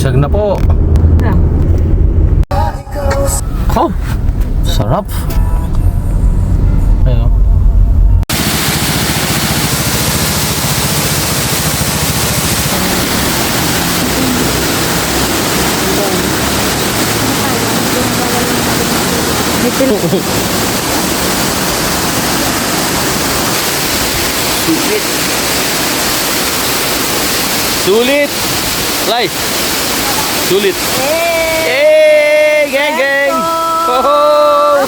Busog na po. Oh, sarap. Ayun. Sulit. Lai. Sulit. Geng geng. Oh.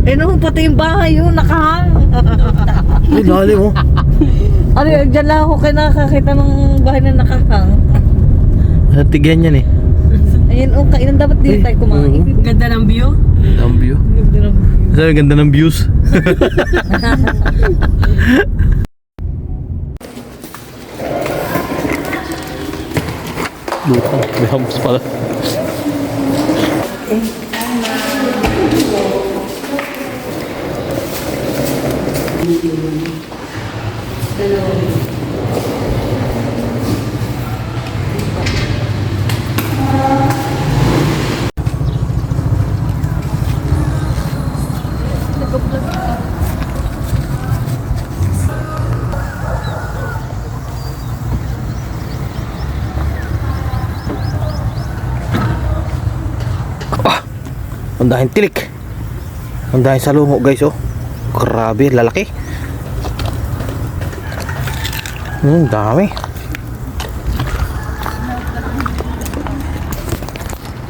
Eh no, pati yung bahay yun, nakahang. Ay, dali mo. Ano yun, dyan lang ako kayo nakakakita ng bahay na nakahang. Natigyan yan eh. Ayun, oh, kainan dapat din tayo kumain. Ganda ng view. Ang view. Sabi, ganda ng views. Lupa, may hams pala. Ang dahing tilik. Ang dahing salungo guys oh. Grabe, lalaki. Dami.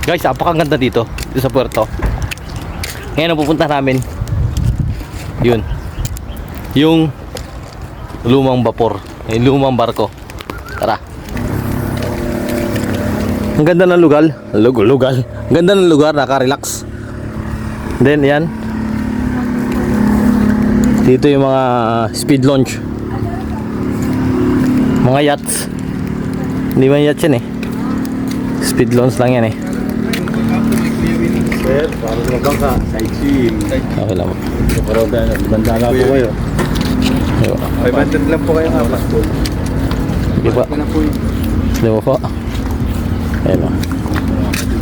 Guys, apakaganda dito sa puerto. Ngayon ang pupunta namin, yun, yung lumang vapor, yung lumang barko. Tara. Ang ganda ng lugar. Lugal. Ang ganda ng lugar, naka-relax. Then yan, dito yung mga speed launch, mga yachts. Hindi man yachts yan eh, speed launch lang yan eh. Sir, parang mabangka, sightseeing. Okay lang. Karoda na, banda na po kayo. 500 lang po kayo nga, plus po. Di ba? Di ba po? Ayan o.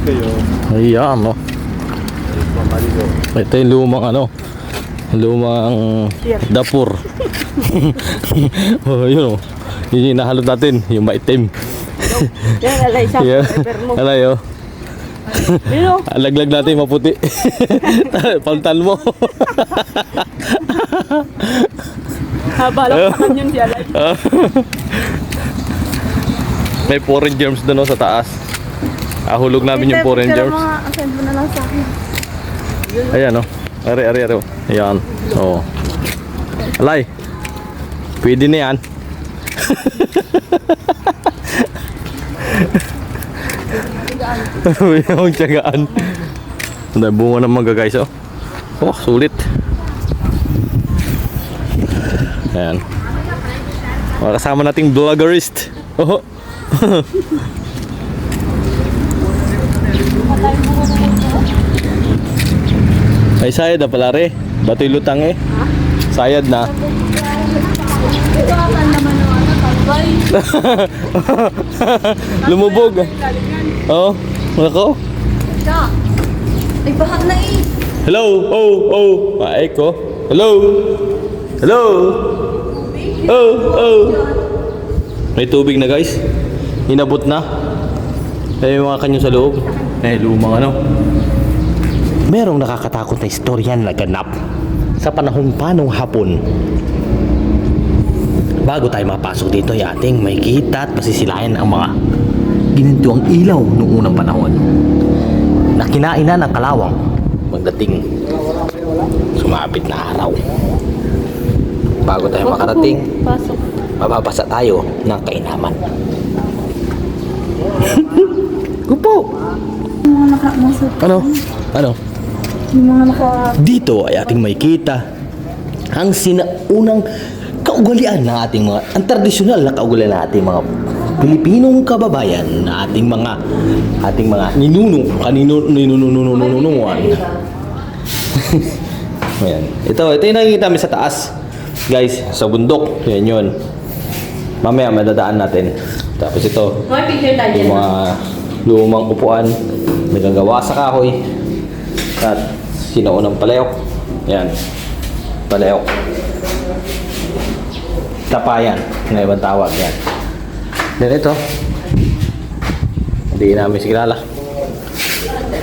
Kayo. Ayan o. Ito yung lumang ano, lumang dapur. Oh, yun o. Yun yung nahalot natin, yung maitim. Yan, alay sa forever mo. Alay o. Dino. Alaglag natin maputi. Paltan mo. Habalak sa kanyon si Alay. May foreign germs doon sa taas. Ahulog namin yung foreign germs. Send mo na lang sa akin. Ayan o. Ari. Ayan. Oo. Alay. Pwede na yan. Yung tiyagaan. Ang bunga ng mangga guys oh. Oh, sulit. Ayan. Mga kasama nating vloggerist. Oh. Ay sayad na pala re. Batoy lutang eh. Sayad na. Ito akan naman ng ano, tambay. Lumubog. Oh, nako. Ay, bahag na eh. Hello. Oh. Maek ko. Hello. Oh. May tubig na guys. Inabot na. May mga kanyo sa loob. Lumang ano. Merong nakakatakot na istorya na naganap sa panahon pa nung hapon. Bago tayo mapasok dito ay ating may kita at pasisilayan ang mga ginintuang ilaw noong unang panahon na kinainan ng kalawang magdating sumapit na araw. bago tayo makarating, Pasok. mababasa tayo ng kainaman. Kupo! Yung mga nakamasok. Ano? Ano? Yung mga Dito ay ating makikita ang sinaunang kaugalian ng ating mga, ang tradisyonal na kaugalian ng ating mga Pilipinong kababayan, na ating mga ninununununununuan. Ayan. Ito yung nakikita namin sa taas. Guys, sa bundok. Yan yun. Mamaya madadaan natin. Tapos ito, May picture tayo yung mga lumang upuan, nagagawa sa kahoy. At sinaunang palayok. Yan. Palayok. Tapayan. Na ibang tawag yan. Then ito. Hindi namin kilala.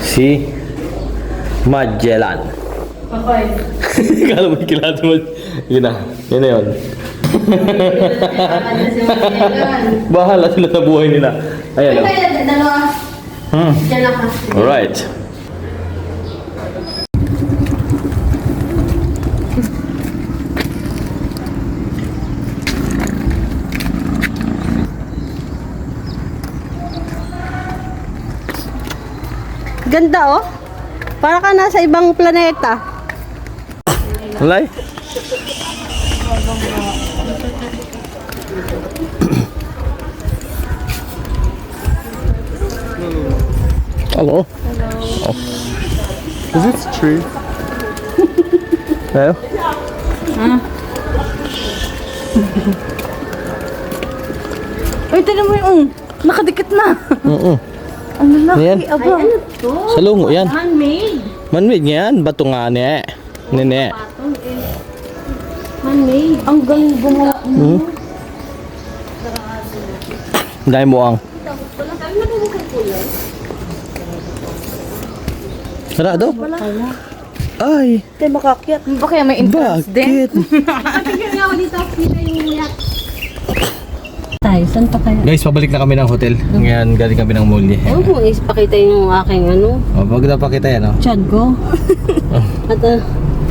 Si Magellan. Okay. Kala mo kilala mo. Yun na. Yun na yun. Bahala sila sa buhay nila. Ayan o. Dalawa. Diyan lang ka. Alright. Ganda oh. Para ka nasa ibang planeta. Alay. Hello. Is it tree? Hello. Uy, tignan mo yung nakadikit na. Ang laki, Ayan. aba. Ay, ano to? Sa lungo yan. Handmade. Manmid nga yan. Bato nga niya. Nene. Handmade. Ang galing gumawa. Dahil mo ang. Sarado? Ay. Tayo makakyat. Ba kaya may entrance din? Bakit? Tignan nga dito. Kita yung yat. Tayo, saan pa kaya? Guys, pabalik na kami ng hotel. Ngayon, galing kami ng mall. Ewan ko, ipakita yung aking ano, Oh, wag na pakita yan, oh. chad ko. At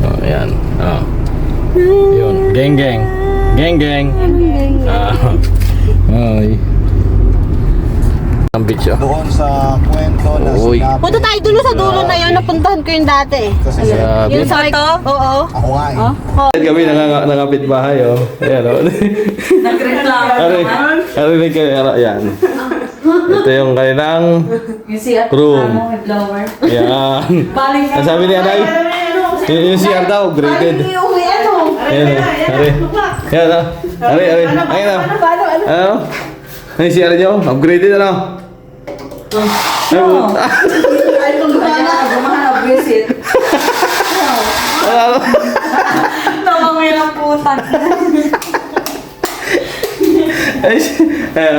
Oh, ayan. Oh. Yun. Geng, geng. Geng, geng. Ah. Ay. Ang beach, oh. Doon sa kwento na Uy. sinabi. punta tayo dulo sa dulo na yun, napuntahan ko yung dati. Kasi Grabe. Yung sa to? Oo. ako nga eh. Kami nangapit bahay, oh. Ayan, oh. Nagreklamo Arinig kayo, ayan. Ito yung kanilang room. Ayan. Ang sabi ni Anay, yung CR daw, graded. Ayan, oh. Ari. Ayan, oh. Ari. Ayan, oh. Ano? Ano yung CR nyo? Upgraded, ano? Ay, kung gumana, visit. Ano? Namangilang putan. Ay, ayan.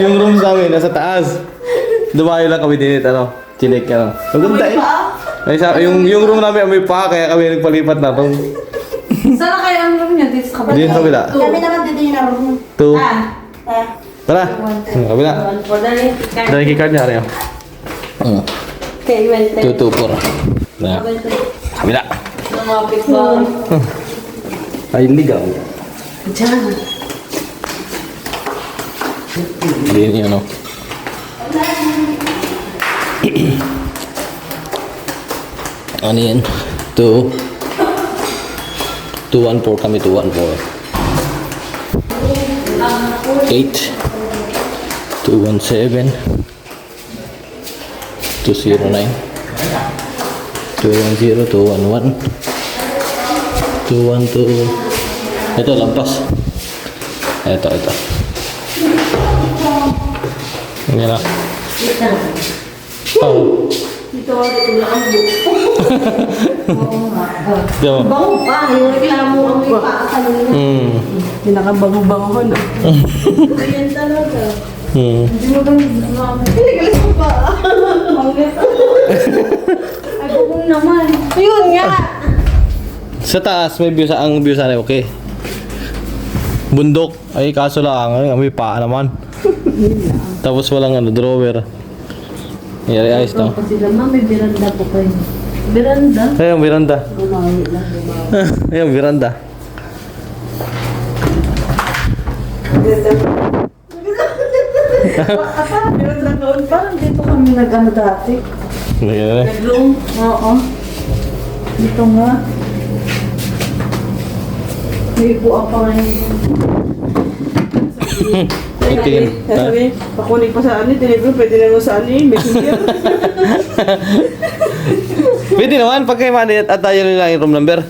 Yung room sa amin, nasa taas. Dumayo lang kami din, ano? Chinek, ano? Maganda eh. Ay, yung room namin may pa, kaya kami nagpalipat na itong Saan kaya ang room niya? Dito sa kabila? din sa kabila. Kami naman dito yung naroon. 2. Tara. Kabila. Dahil key card niya, Areo. Okay, went there. 224. Na. Kabila. Lumapit ba? Ay, ligaw. Diyan. Hindi niya, ano. Ano yan? 214 kami, 214. 8 217 209 210 211 212. Ito, lampas. Ito. Hindi na. Oh. Dito, Diba? bango pa, yung reklamo ang may paa kanina. Pinakabango-bango na. Ayan talaga. Hindi mo ganun. Pinagalis mo pa. Ay, bubong naman. Ayun nga. Sa taas, may view ang view sana okay. Bundok, ay kaso lang, may paa naman. Tapos walang drawer. Yari ayos to. Kasi naman may biranda po kayo. Miranda. Ayun, Miranda. Ayun, Miranda. Miranda noon. Parang dito kami nag-ano dati. Ayun eh. Nag-room. Oo. Dito nga. May buwang pa nga yun. Tingin. Sabi, pakunin pa sa ani, tinipin, pwede naman sa ani, messenger. Pwede naman, pag kayo manit at tayo nila yung room number.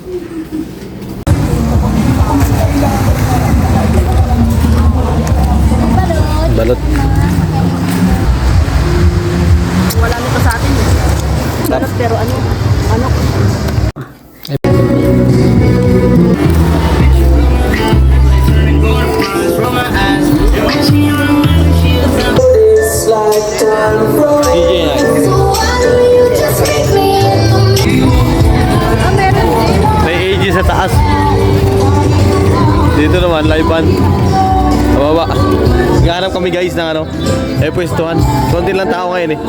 Balot. Wala nito sa atin. Balot, pero ano? Ano? DJ Night. May AG sa taas. Dito naman, live band. Sa baba. Naghahanap kami guys ng ano, pwestuhan. Konti lang tao ngayon eh.